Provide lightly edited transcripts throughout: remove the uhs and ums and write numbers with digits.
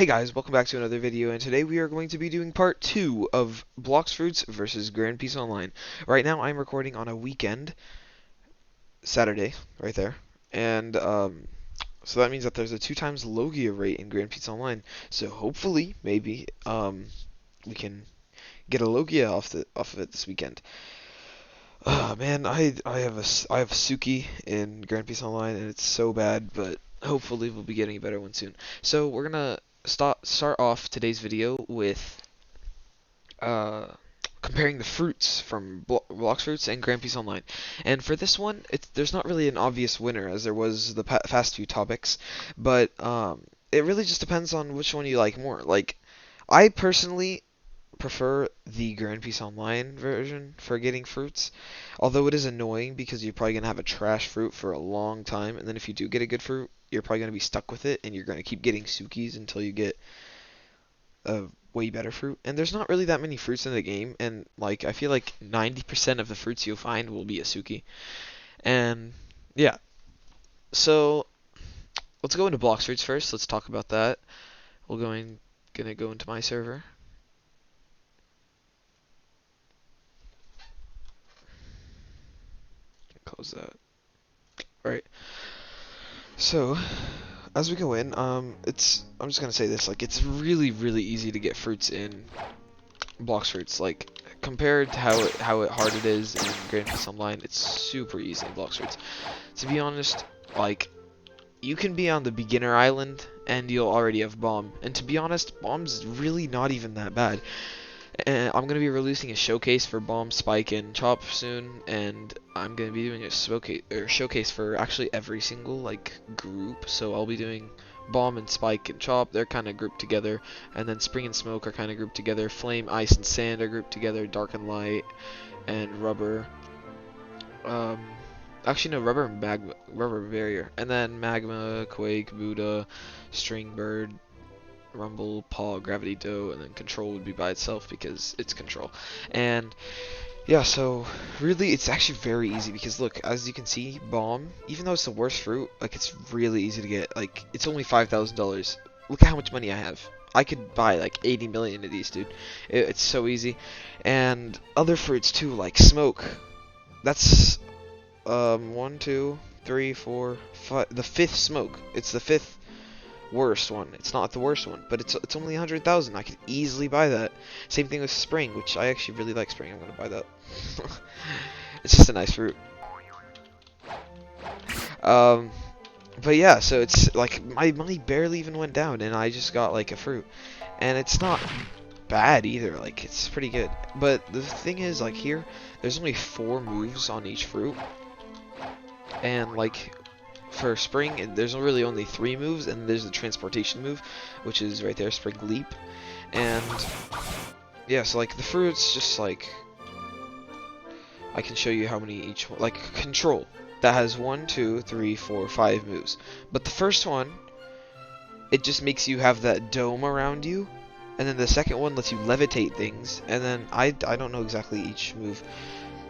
Hey guys, welcome back to another video, and today we are going to be doing part 2 of Bloxfruits versus Grand Peace Online. Right now I'm recording on a weekend, Saturday, right there, and so that means that there's a 2 times Logia rate in Grand Peace Online, so hopefully, maybe, we can get a Logia off of it this weekend. Man, I have Suki in Grand Peace Online, and it's so bad, but hopefully we'll be getting a better one soon. So we're gonna start off today's video with uh, comparing the fruits from Bloxfruits and Grand Peace Online. And for this one, there's not really an obvious winner, as there was the past few topics, but it really just depends on which one you like more. Like, I personally prefer the Grand Peace Online version for getting fruits, although it is annoying because you're probably going to have a trash fruit for a long time, and then if you do get a good fruit, you're probably going to be stuck with it, and you're going to keep getting Sukis until you get a way better fruit. And there's not really that many fruits in the game, and like I feel like 90% of the fruits you'll find will be a Suki. And yeah, so let's go into Bloxfruits first. Let's talk about that. Gonna go into my server. Close that. Right. So, as we go in, I'm just gonna say this, like, it's really easy to get fruits in Bloxfruits. Like, compared to how hard it is in Grand Peace Online, it's super easy in Bloxfruits. To be honest, like, you can be on the beginner island and you'll already have bomb. And to be honest, bomb's really not even that bad. And I'm going to be releasing a showcase for Bomb, Spike, and Chop soon, and I'm going to be doing a showcase for actually every single like group. So I'll be doing Bomb and Spike and Chop, they're kind of grouped together, and then Spring and Smoke are kind of grouped together. Flame, Ice, and Sand are grouped together. Dark and Light, and Rubber. Actually no, Rubber and Magma, Rubber Barrier, and then Magma, Quake, Buddha, String Bird, Rumble, Paw, Gravity Dough, and then Control would be by itself because it's Control. And yeah, so really it's actually very easy because look, as you can see, Bomb, even though it's the worst fruit, like it's really easy to get. Like it's only $5,000. Look at how much money I have. I could buy like 80 million of these, dude. It's so easy. And other fruits too, like Smoke. That's 1, 2, 3, 4, 5. The fifth Smoke. It's the fifth worst one. It's not the worst one, but it's only 100,000. I could easily buy that. Same thing with Spring, which I actually really like Spring. I'm gonna buy that. It's just a nice fruit. But yeah, so it's like my money barely even went down, and I just got like a fruit, and it's not bad either. Like it's pretty good. But the thing is, like here, there's only 4 moves on each fruit, and like for Spring, there's really only 3 moves, and there's the transportation move, which is right there, Spring Leap. And yeah, so like the fruits, just like I can show you how many each one. Like Control, that has 1, 2, 3, 4, 5 moves, but the first one, it just makes you have that dome around you, and then the second one lets you levitate things, and then I don't know exactly each move,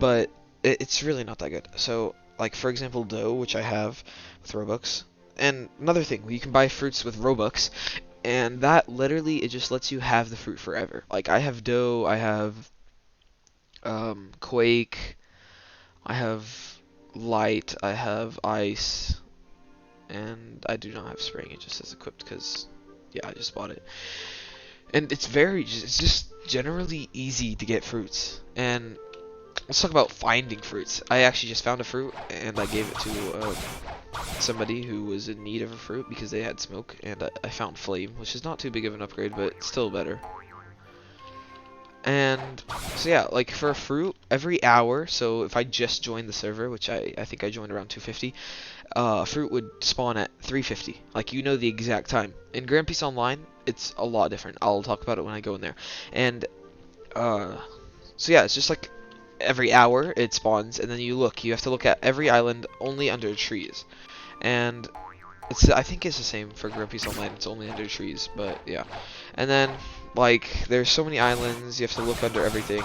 but it's really not that good. So like for example, Dough, which I have with Robux. And another thing, you can buy fruits with Robux, and that literally, it just lets you have the fruit forever. Like I have Dough, I have Quake, I have Light, I have Ice, and I do not have Spring. It just says equipped because yeah, I just bought it. And it's just generally easy to get fruits. And let's talk about finding fruits. I actually just found a fruit, and I gave it to somebody who was in need of a fruit because they had Smoke, and I found Flame, which is not too big of an upgrade, but still better. And so yeah, like for a fruit, every hour, so if I just joined the server, which I think I joined around 250, fruit would spawn at 350. Like, you know the exact time. In Grand Peace Online, it's a lot different. I'll talk about it when I go in there. And so yeah, it's just like every hour it spawns, and then you have to look at every island only under trees. And I think it's the same for Grand Peace Online, it's only under trees, but yeah. And then like there's so many islands, you have to look under everything,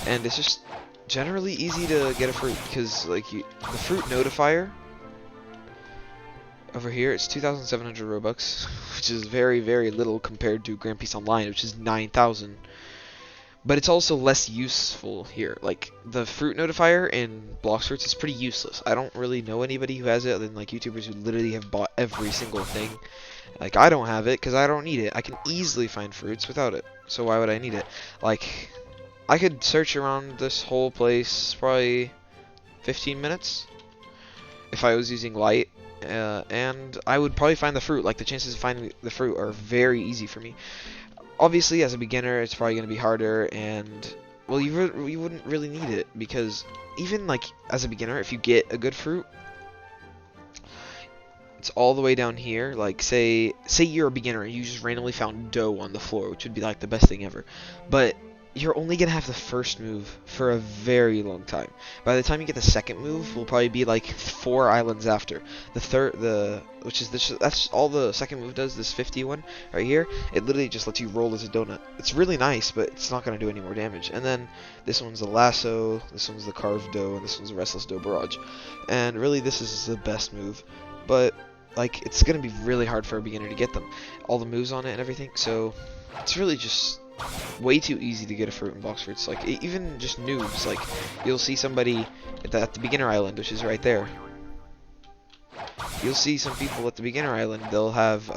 and it's just generally easy to get a fruit because like the fruit notifier Over here, it's 2,700 Robux, which is very, very little compared to Grand Peace Online, which is 9,000. But it's also less useful here. Like, the fruit notifier in Bloxfruits is pretty useless. I don't really know anybody who has it other than, like, YouTubers who literally have bought every single thing. Like, I don't have it because I don't need it. I can easily find fruits without it. So why would I need it? Like, I could search around this whole place probably 15 minutes if I was using light. And I would probably find the fruit. Like, the chances of finding the fruit are very easy for me. Obviously, as a beginner, it's probably going to be harder, and, well, you wouldn't really need it, because even, like, as a beginner, if you get a good fruit, it's all the way down here. Like, say you're a beginner and you just randomly found dough on the floor, which would be, like, the best thing ever, but you're only going to have the first move for a very long time. By the time you get the second move, will probably be like 4 islands after. The third, which is this, that's all the second move does, this 50 right here. It literally just lets you roll as a donut. It's really nice, but it's not going to do any more damage. And then this one's the lasso, this one's the carved dough, and this one's the restless dough barrage. And really, this is the best move. But, like, it's going to be really hard for a beginner to get them. All the moves on it and everything, so it's really just way too easy to get a fruit in Bloxfruits. Like, even just noobs, like, you'll see somebody at the beginner island, which is right there. You'll see some people at the beginner island, they'll have,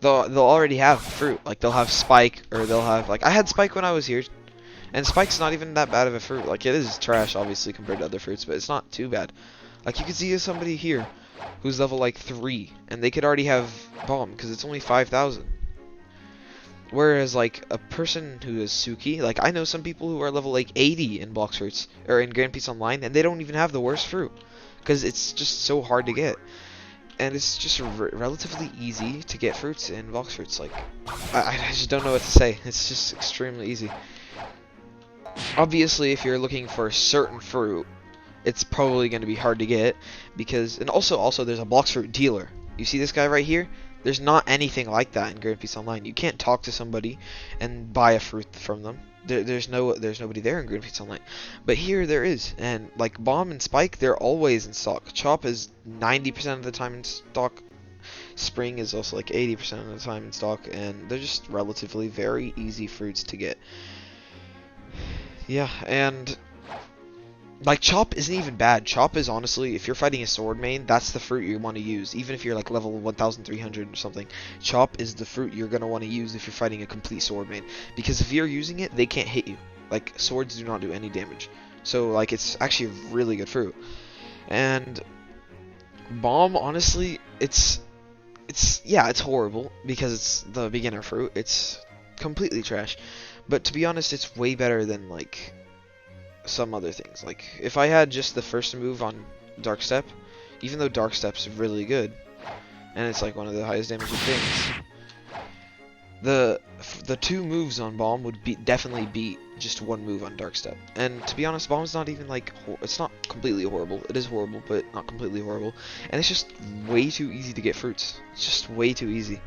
they'll already have fruit. Like, they'll have spike, or they'll have, like, I had spike when I was here, and spike's not even that bad of a fruit. Like, it is trash, obviously, compared to other fruits, but it's not too bad. Like, you can see somebody here who's level, like, 3, and they could already have bomb, because it's only 5,000. Whereas, like, a person who is Suki, like, I know some people who are level, like, 80 in Bloxfruits, or in Grand Peace Online, and they don't even have the worst fruit. Because it's just so hard to get. And it's just relatively easy to get fruits in Bloxfruits. Like, I just don't know what to say. It's just extremely easy. Obviously, if you're looking for a certain fruit, it's probably going to be hard to get. Because, and also, there's a Bloxfruit dealer. You see this guy right here? There's not anything like that in Grand Peace Online. You can't talk to somebody and buy a fruit from them. There's nobody there in Grand Peace Online. But here there is, and like Bomb and Spike, they're always in stock. Chop is 90% of the time in stock. Spring is also like 80% of the time in stock, and they're just relatively very easy fruits to get. Yeah, and like, Chop isn't even bad. Chop is honestly, if you're fighting a sword main, that's the fruit you want to use. Even if you're like level 1,300 or something, Chop is the fruit you're going to want to use if you're fighting a complete sword main. Because if you're using it, they can't hit you. Like, swords do not do any damage. So, like, it's actually a really good fruit. And Bomb, honestly, it's horrible because it's the beginner fruit. It's completely trash. But to be honest, it's way better than, like, some other things. Like, if I had just the first move on Dark Step, even though Dark Step's really good, and it's like one of the highest damaging things, the 2 moves on Bomb would definitely beat just 1 move on Dark Step. And to be honest, Bomb's not even like, it's not completely horrible. It is horrible, but not completely horrible. And it's just way too easy to get fruits. It's just way too easy.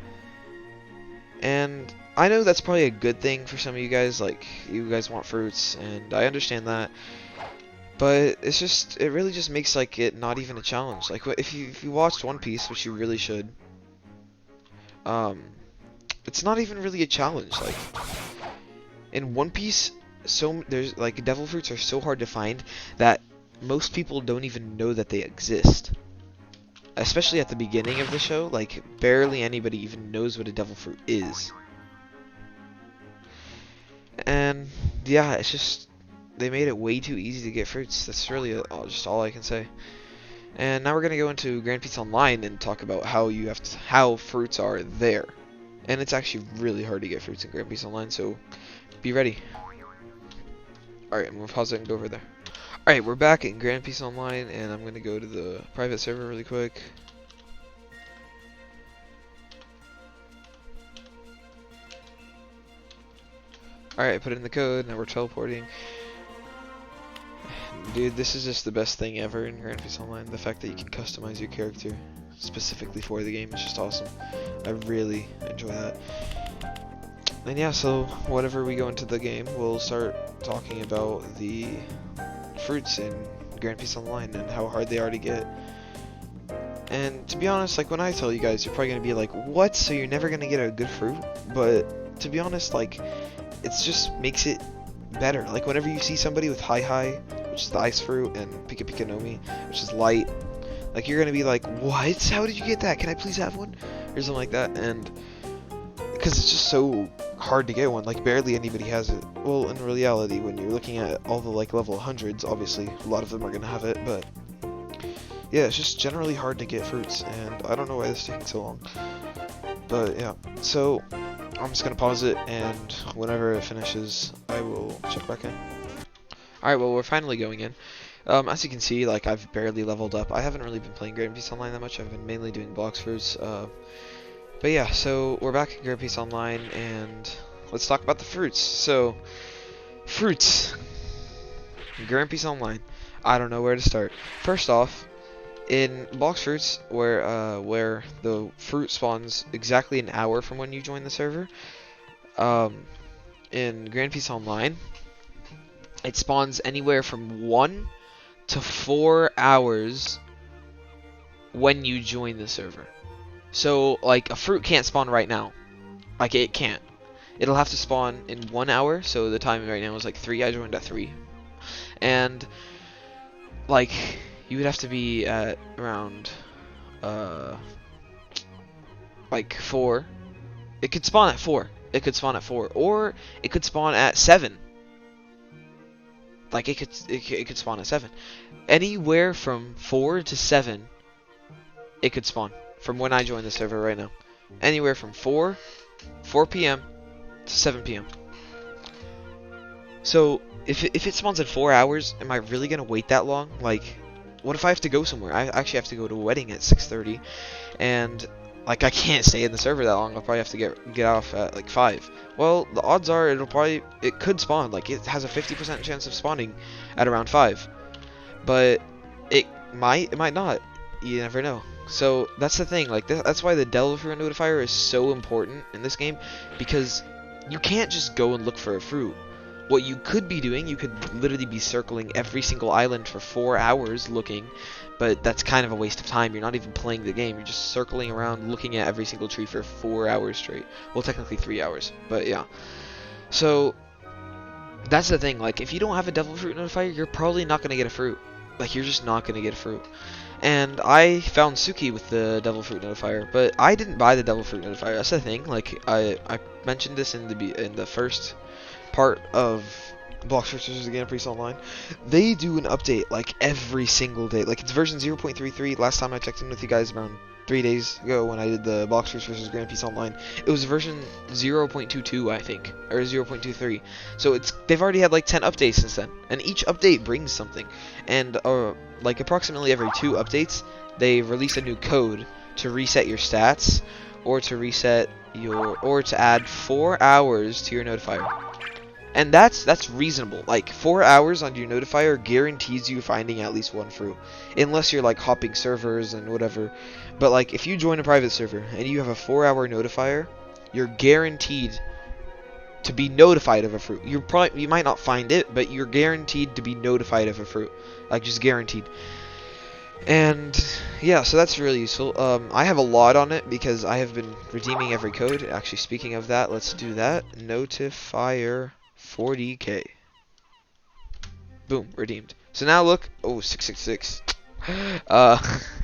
And I know that's probably a good thing for some of you guys, like, you guys want fruits, and I understand that, but it's just, it really just makes, like, it not even a challenge. Like, if you watched One Piece, which you really should, it's not even really a challenge. Like, in One Piece, there's, like, devil fruits are so hard to find that most people don't even know that they exist. Especially at the beginning of the show, like, barely anybody even knows what a devil fruit is. And yeah, it's just, they made it way too easy to get fruits. That's really just all I can say. And now we're gonna go into Grand Peace Online and talk about how fruits are there. And it's actually really hard to get fruits in Grand Peace Online, so be ready. Alright, I'm gonna pause it and go over there. Alright, we're back in Grand Peace Online, and I'm gonna go to the private server really quick. Alright, put in the code, now we're teleporting. Dude, this is just the best thing ever in Grand Peace Online. The fact that you can customize your character specifically for the game is just awesome. I really enjoy that. And yeah, so whenever we go into the game, we'll start talking about the fruits in Grand Peace Online and how hard they are to get. And to be honest, like when I tell you guys, you're probably gonna be like, what? So you're never gonna get a good fruit? But to be honest, like it's just makes it better. Like whenever you see somebody with Hi, which is the ice fruit, and Pika Pika Nomi, which is light, like you're gonna be like, what? How did you get that? Can I please have one? Or something like that. And because it's just so hard to get one, like barely anybody has it. Well, in reality, when you're looking at all the like level hundreds, obviously a lot of them are gonna have it, but yeah, it's just generally hard to get fruits, and I don't know why this is taking so long. But yeah, so I'm just gonna pause it, and whenever it finishes, I will check back in. Alright, well, we're finally going in. As you can see, like, I've barely leveled up. I haven't really been playing Grand Peace Online that much. I've been mainly doing Bloxfruits. But yeah, so we're back in Grand Peace Online, and let's talk about the fruits. So, fruits. Grand Peace Online. I don't know where to start. First off, in Bloxfruits, where the fruit spawns exactly an hour from when you join the server, in Grand Peace Online, it spawns anywhere from 1 to 4 hours when you join the server. So, like, a fruit can't spawn right now. Like, it can't. It'll have to spawn in 1 hour, so the time right now is like 3. I joined at 3. And, like, you would have to be at around, like, 4. It could spawn at 4. It could spawn at 4. Or, it could spawn at 7. Like, it could spawn at 7. Anywhere from 4 to 7, it could spawn. From when I joined the server right now. Anywhere from 4 p.m. to 7 p.m. So, if it spawns in 4 hours, am I really going to wait that long? Like, what if I have to go somewhere? I actually have to go to a wedding at 6:30, and, like, I can't stay in the server that long. I'll probably have to get off at, like, 5. Well, the odds are it could spawn. Like, it has a 50% chance of spawning at around 5. But it might not. You never know. So that's the thing. Like that's why the Devil Fruit Notifier is so important in this game, because you can't just go and look for a fruit. What you could be doing, you could literally be circling every single island for 4 hours looking, but that's kind of a waste of time. You're not even playing the game. You're just circling around looking at every single tree for 4 hours straight. Well, technically 3 hours, but yeah. So that's the thing. Like if you don't have a Devil Fruit Notifier, you're probably not gonna get a fruit. Like you're just not gonna get a fruit. And I found Suki with the Devil Fruit Notifier, but I didn't buy the Devil Fruit Notifier. That's the thing. Like I mentioned this in the first part of Bloxfruits vs. Grand Peace Online. They do an update like every single day. Like it's version 0.33. Last time I checked in with you guys around 3 days ago when I did the Bloxfruits vs. Grand Peace Online, it was version 0.22, I think, or 0.23. So they've already had like 10 updates since then, and each update brings something. And like approximately every 2 updates, they release a new code to reset your stats, or to add 4 hours to your notifier. And that's reasonable. Like 4 hours on your notifier guarantees you finding at least 1 fruit, unless you're like hopping servers and whatever. But like if you join a private server and you have a 4-hour notifier, you're guaranteed to be notified of a fruit. You might not find it, but you're guaranteed to be notified of a fruit, like just guaranteed. And yeah, so that's really useful. I have a lot on it because I have been redeeming every code. Actually, speaking of that, let's do that. Notifier 40k. Boom, redeemed. So now look, oh, 666.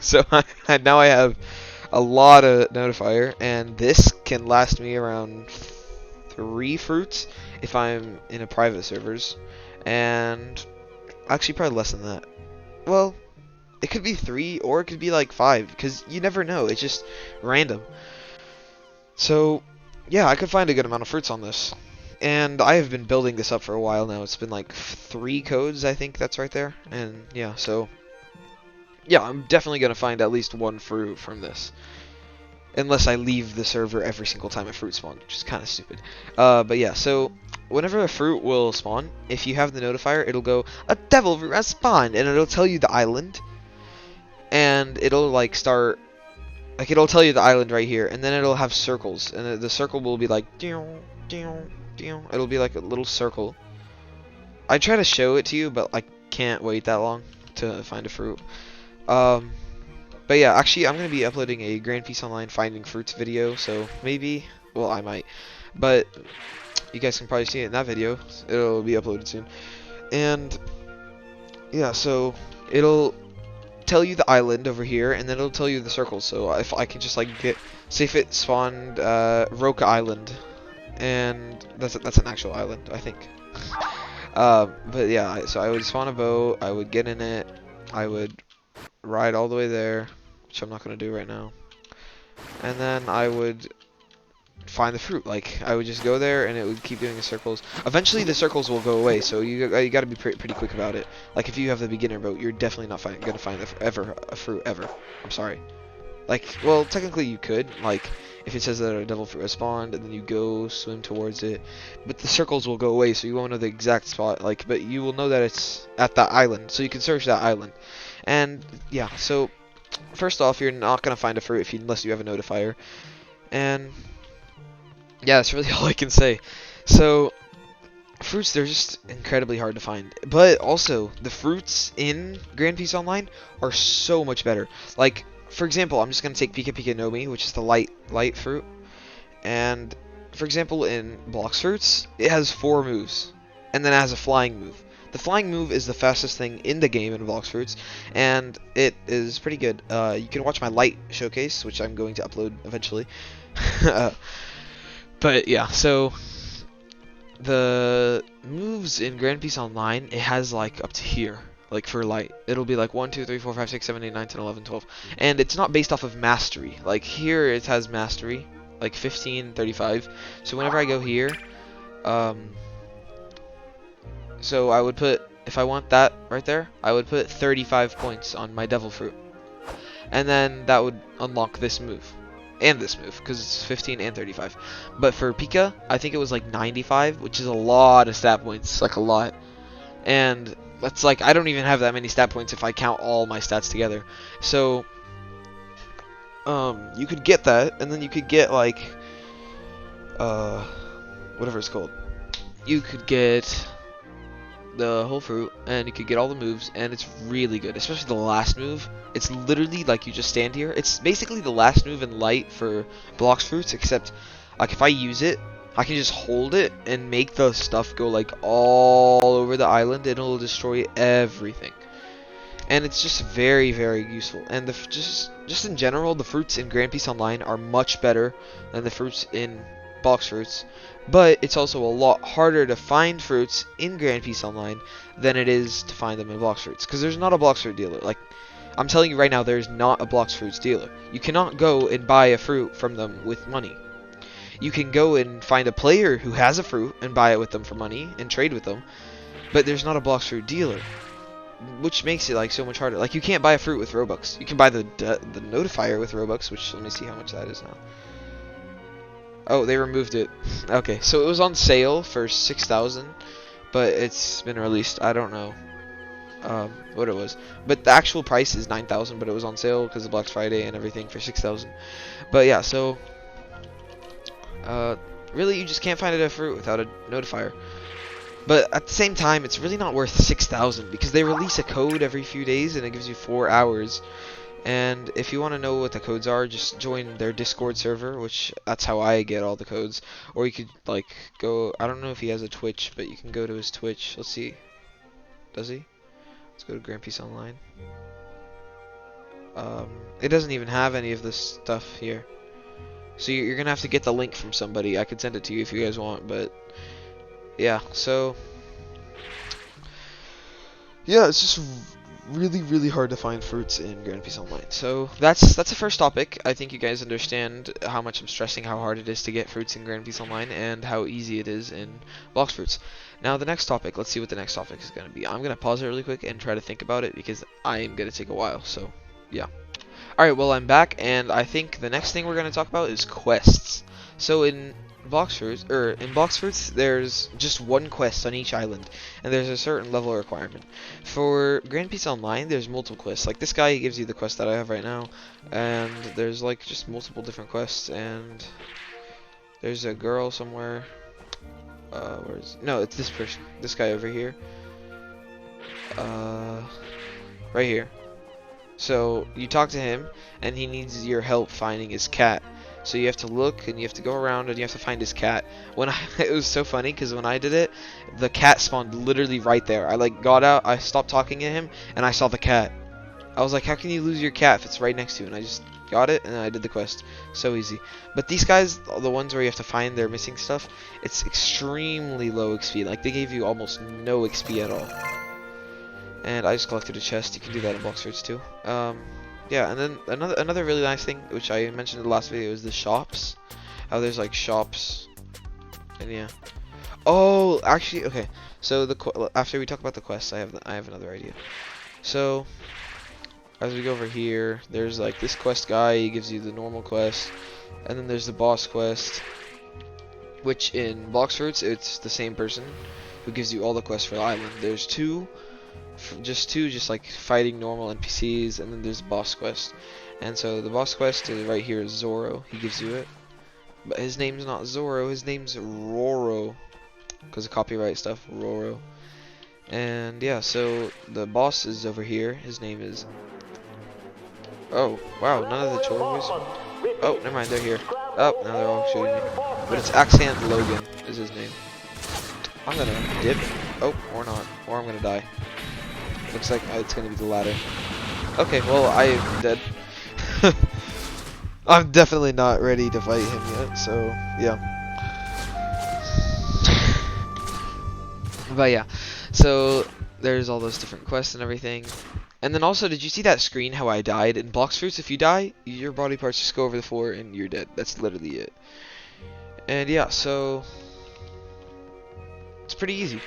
So now I have a lot of notifier, and this can last me around 3 fruits if I'm in a private servers, and actually probably less than that. Well, it could be 3 or it could be like 5, because you never know. It's just random. So yeah, I could find a good amount of fruits on this. And I have been building this up for a while now. It's been like 3 codes, I think that's right there. And yeah, so yeah, I'm definitely going to find at least 1 fruit from this. Unless I leave the server every single time a fruit spawns, which is kind of stupid. But yeah, so whenever a fruit will spawn, if you have the notifier, it'll go, a devil fruit has spawned, and it'll tell you the island. And it'll like start, like it'll tell you the island right here, and then it'll have circles, and the circle will be like, it'll be like a little circle. I try to show it to you, but I can't wait that long to find a fruit. But yeah, actually, I'm gonna be uploading a Grand Peace Online finding fruits video, so maybe, well, I might, but you guys can probably see it in that video. It'll be uploaded soon. And yeah, so it'll tell you the island over here, and then it'll tell you the circles. So if I can just like get, say if it spawned Roca Island, and that's an actual island, I think. But yeah, so I would spawn a boat, I would get in it, I would ride all the way there, which I'm not gonna do right now, and then I would find the fruit. Like I would just go there, and it would keep doing the circles. Eventually, the circles will go away, so you got to be pretty quick about it. Like if you have the beginner boat, you're definitely not gonna find a fruit ever. I'm sorry. Like, well, technically you could. Like if it says that a devil fruit has spawned, and then you go swim towards it, but the circles will go away, so you won't know the exact spot. Like, but you will know that it's at that island, so you can search that island. And yeah, so first off, you're not gonna find a fruit unless you have a notifier. And yeah, that's really all I can say. So, fruits, they're just incredibly hard to find. But also, the fruits in Grand Peace Online are so much better. Like, for example, I'm just going to take Pika Pika Nomi, which is the light fruit. And, for example, in Bloxfruits, it has 4 moves. And then it has a flying move. The flying move is the fastest thing in the game in Bloxfruits, and it is pretty good. You can watch my light showcase, which I'm going to upload eventually. But yeah, so the moves in Grand Peace Online, it has like up to here, like for light. It'll be like 1, 2, 3, 4, 5, 6, 7, 8, 9, 10, 11, 12. And it's not based off of mastery. Like here it has mastery, like 15, 35. So whenever I go here, so I would put, if I want that right there, I would put 35 points on my devil fruit. And then that would unlock this move. And this move, because it's 15 and 35. But for Pika, I think it was like 95, which is a lot of stat points, like a lot. And that's like, I don't even have that many stat points if I count all my stats together. So, you could get that, and then you could get like, whatever it's called. You could get the whole fruit, and you could get all the moves, and it's really good, especially the last move. It's literally like you just stand here. It's basically the last move in light for Bloxfruits, except like if I use it, I can just hold it and make the stuff go like all over the island, and it'll destroy everything. And it's just very, very useful. And just in general, the fruits in Grand Peace Online are much better than the fruits in Bloxfruits. But it's also a lot harder to find fruits in Grand Peace Online than it is to find them in Bloxfruits, because there's not a Bloxfruit dealer. Like, I'm telling you right now, there's not a Bloxfruits dealer. You cannot go and buy a fruit from them with money. You can go and find a player who has a fruit and buy it with them for money and trade with them, but there's not a Bloxfruit dealer, which makes it like so much harder. Like, you can't buy a fruit with Robux. You can buy the notifier with Robux, which, let me see how much that is now. Oh, they removed it. Okay, so it was on sale for 6,000, but it's been released. I don't know what it was, but the actual price is 9,000, but it was on sale because of Black Friday and everything for 6,000. But yeah, so really you just can't find a fruit without a notifier. But at the same time, it's really not worth 6,000 because they release a code every few days and it gives you 4 hours. And if you want to know what the codes are, just join their Discord server, which that's how I get all the codes. Or you could like go, I don't know if he has a Twitch, but you can go to his Twitch. Let's see. Does he? Let's go to Grand Peace Online. It doesn't even have any of this stuff here. So you're gonna have to get the link from somebody. I could send it to you if you guys want, but yeah, so yeah, it's just really, really hard to find fruits in Grand Peace Online. So that's the first topic. I think you guys understand how much I'm stressing how hard it is to get fruits in Grand Peace Online and how easy it is in Bloxfruits. Now the next topic, let's see what the next topic is going to be. I'm going to pause it really quick and try to think about it because I am going to take a while, so yeah. Alright, well I'm back, and I think the next thing we're going to talk about is quests. So in Bloxfruits, there's just one quest on each island, and there's a certain level requirement. For Grand Peace Online, there's multiple quests. Like this guy, he gives you the quest that I have right now, and there's like just multiple different quests, and there's a girl somewhere. No, it's this person, this guy over here. Right here. So you talk to him, and he needs your help finding his cat. So you have to look, and you have to go around, and you have to find his cat. It was so funny because when I did it, the cat spawned literally right there. I like got out, I stopped talking to him, and I saw the cat. I was like, how can you lose your cat if it's right next to you? And I just got it, and I did the quest. So easy. But these guys, the ones where you have to find their missing stuff, it's extremely low XP. Like, they gave you almost no XP at all. And I just collected a chest. You can do that in Bloxfruits too. Yeah, and then another really nice thing, which I mentioned in the last video, is the shops. How there's like shops, and yeah. Oh, actually, okay. So after we talk about the quests, I have another idea. So as we go over here, there's like this quest guy. He gives you the normal quest, and then there's the boss quest, which in Bloxfruits it's the same person who gives you all the quests for the island. There's just like fighting normal NPCs, and then there's boss quest. And so the boss quest is right here is Zoro. He gives you it, but his name's not Zoro. His name's Roro, because of copyright stuff. Roro. And yeah, so the boss is over here. His name is. Oh wow, none of the children. Oh, never mind. They're here. Oh, now they're all shooting me. But it's Axehand Logan is his name. I'm gonna dip. Oh, or not. Or I'm gonna die. Looks like it's gonna be the latter. Okay, well, I'm dead. I'm definitely not ready to fight him yet, so yeah. But yeah, so there's all those different quests and everything. And then also, did you see that screen how I died? In Bloxfruits, if you die, your body parts just go over the floor and you're dead. That's literally it. And yeah, so it's pretty easy.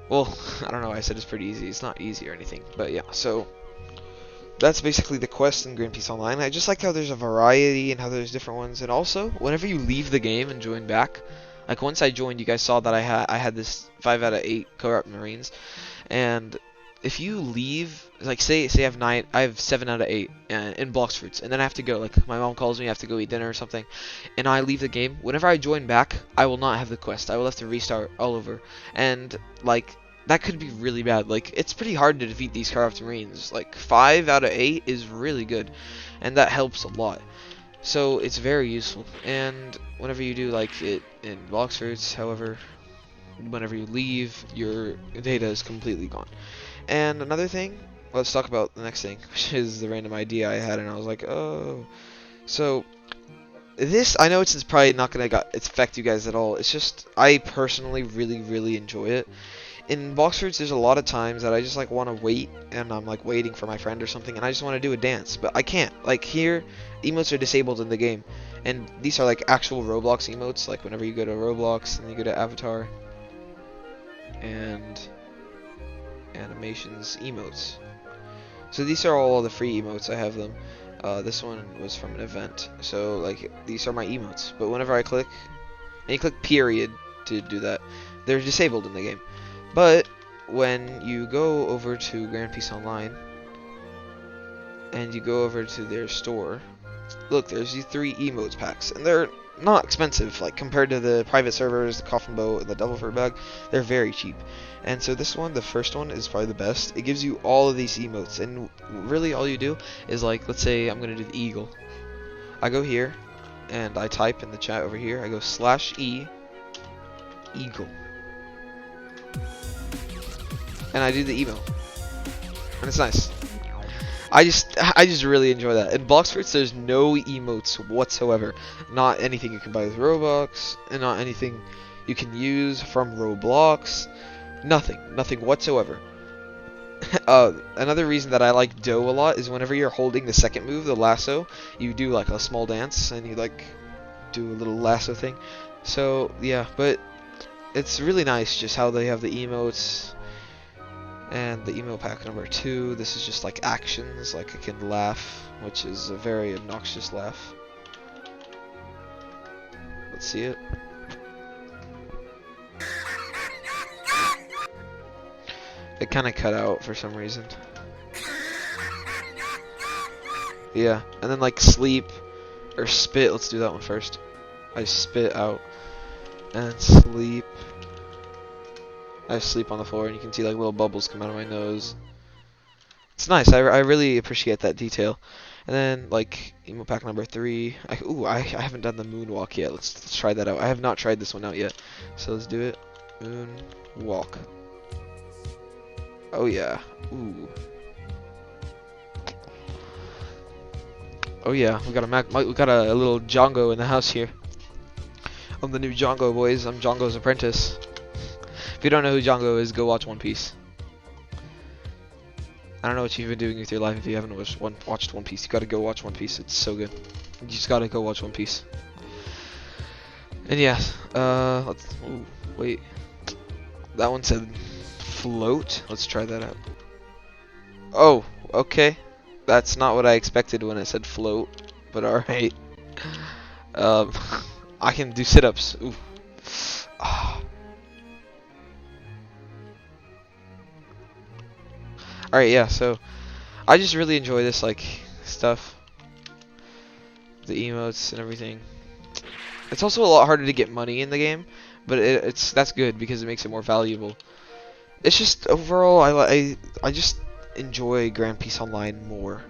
Well, I don't know why I said it's pretty easy. It's not easy or anything. But yeah, so that's basically the quest in Grand Peace Online. I just like how there's a variety and how there's different ones. And also, whenever you leave the game and join back, like once I joined, you guys saw that I had this 5 out of 8 corrupt marines. And if you leave, like say I have 7 out of 8 in Bloxfruits, and then I have to go, like my mom calls me, I have to go eat dinner or something, and I leave the game, whenever I join back, I will not have the quest. I will have to restart all over. And like that could be really bad. Like it's pretty hard to defeat these corrupt marines. Like 5 out of 8 is really good, and that helps a lot. So it's very useful. And whenever you do like it in Bloxfruits, however, whenever you leave, your data is completely gone. And another thing, let's talk about the next thing, which is the random idea I had, and I was like, oh. So, this, I know it's probably not going to affect you guys at all. It's just, I personally really enjoy it. In Bloxfruits, there's a lot of times that I just, like, want to wait, and I'm, like, waiting for my friend or something, and I just want to do a dance, but I can't. Like, here, emotes are disabled in the game, and these are, like, actual Roblox emotes, like, whenever you go to Roblox, and you go to Avatar, and animations, emotes. So these are all the free emotes. I have them. This one was from an event. So like these are my emotes. But whenever I click, and you click period to do that, they're disabled in the game. But when you go over to Grand Peace Online and you go over to their store, look, there's these 3 emotes packs, and they're not expensive, like compared to the private servers, the coffin boat, and the devil fruit bag. They're very cheap. And so this one, the first one, is probably the best. It gives you all of these emotes, and really all you do is, like, let's say I'm gonna do the eagle. I go here and I type in the chat over here, I go /e eagle, and I do the emote, and it's nice. I just really enjoy that. In Bloxfruits, there's no emotes whatsoever. Not anything you can buy with Robux, and not anything you can use from Roblox. Nothing whatsoever. Another reason that I like Dough a lot is whenever you're holding the second move, the lasso, you do like a small dance, and you like do a little lasso thing. So yeah, but it's really nice just how they have the emotes. And the emo pack number 2, this is just like actions, like I can laugh, which is a very obnoxious laugh. Let's see it. It kind of cut out for some reason. Yeah, and then like sleep or spit, let's do that one first. I spit out and sleep. I sleep on the floor, and you can see like little bubbles come out of my nose. It's nice. I really appreciate that detail. And then like emo pack number 3. I haven't done the moonwalk yet. Let's try that out. I have not tried this one out yet. So let's do it. Moonwalk. Oh yeah. Ooh. Oh yeah. We got a little Jongo in the house here. I'm the new Jongo, boys. I'm Jongo's apprentice. If you don't know who Jongo is, go watch One Piece. I don't know what you've been doing with your life if you haven't watched One Piece. You gotta go watch One Piece. It's so good. You just gotta go watch One Piece. And yeah, ooh, wait. That one said float. Let's try that out. Oh, okay. That's not what I expected when it said float, but alright. Um, I can do sit-ups. Ooh. Alright, yeah, so I just really enjoy this, like, stuff. The emotes and everything. It's also a lot harder to get money in the game, but that's good because it makes it more valuable. It's just overall, I just enjoy Grand Peace Online more.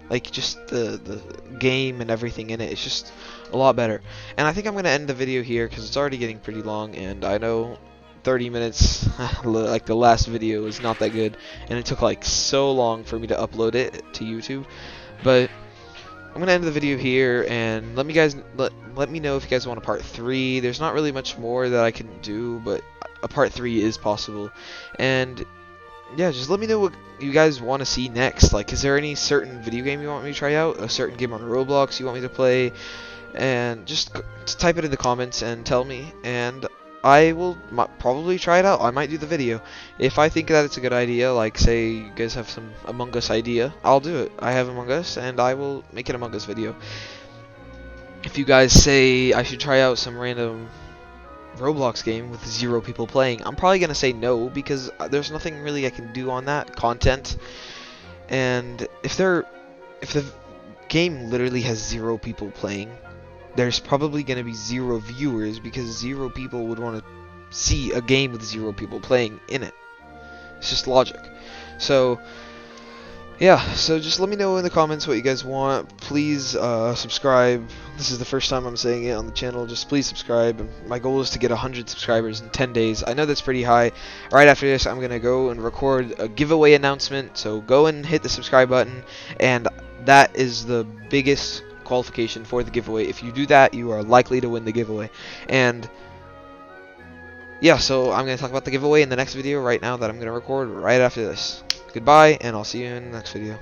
Like just the game and everything in it. It's just a lot better. And I think I'm gonna end the video here because it's already getting pretty long, and I know 30 minutes, like the last video, is not that good, and it took like so long for me to upload it to YouTube. But I'm gonna end the video here, and let me know if you guys want a part 3. There's not really much more that I can do, but a part 3 is possible. And yeah, just let me know what you guys want to see next. Like, is there any certain video game you want me to try out? A certain game on Roblox you want me to play? And just type it in the comments and tell me, and I will probably try it out. I might do the video. If I think that it's a good idea, like say you guys have some Among Us idea, I'll do it. I have Among Us, and I will make an Among Us video. If you guys say I should try out some random Roblox game with 0 people playing, I'm probably gonna say no, because there's nothing really I can do on that content. And if the game literally has 0 people playing, there's probably gonna be 0 viewers, because 0 people would want to see a game with 0 people playing in it. It's just logic. So yeah, so just let me know in the comments what you guys want. Please subscribe. This is the first time I'm saying it on the channel. Just please subscribe. My goal is to get 100 subscribers in 10 days. I know that's pretty high. Right after this, I'm going to go and record a giveaway announcement. So go and hit the subscribe button. And that is the biggest qualification for the giveaway. If you do that, you are likely to win the giveaway. And yeah, so I'm going to talk about the giveaway in the next video right now that I'm going to record right after this. Goodbye, and I'll see you in the next video.